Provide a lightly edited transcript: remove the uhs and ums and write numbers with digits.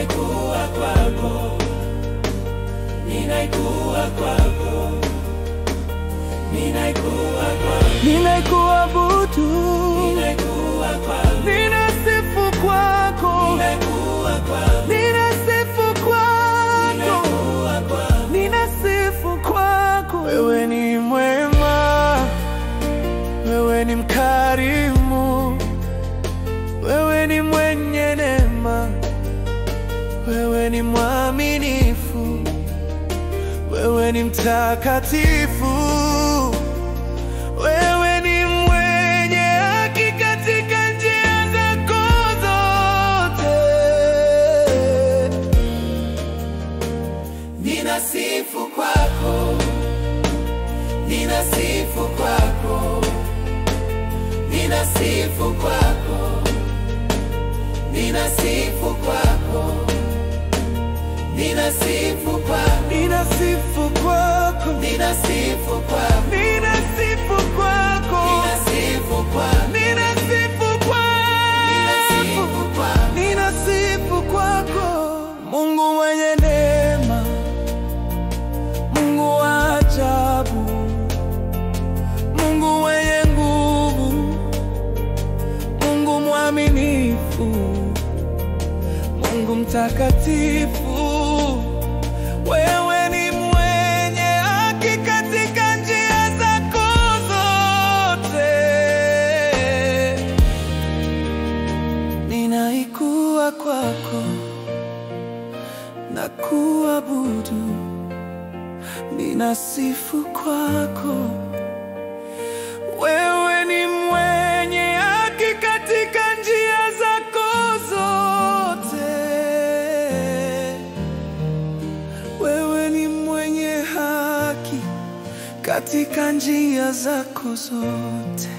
ninaikuwa kwako, ninaikuwa kwako, ninaikuwa kwako, ninaikuabudu, ninaikuwa kwako, ninasifu kwako, ninaikuwa kwako, ninasifu kwako, ninasifu kwako. Wewe ni mwema, wewe ni mkarimu, wewe ni mwenye neema, wewe ni mwaminifu, wewe ni mtakatifu, wewe ni mwenye haki katika njia zako zote. ninasifu kwako, ninasifu kwako, ninasifu kwako, ninasifu kwako, ninasifu kwako, Ninasifu kwako, ninasifu kwako, ninasifu kwako, ninasifu kwako, ninasifu kwako, ninasifu kwako. Mungu mwenye neema, Mungu wa ajabu, Mungu mwenye nguvu, Mungu mwaminifu, Mungu mtakatifu, wewe ni mwenye haki katika njia zako zote. Ninaikuwa kwako na kuabudu, ninasifu kwako, wewe ni mwenye haki katika njia zako zote. Wewe ni mwenye haki katika njia zako zote.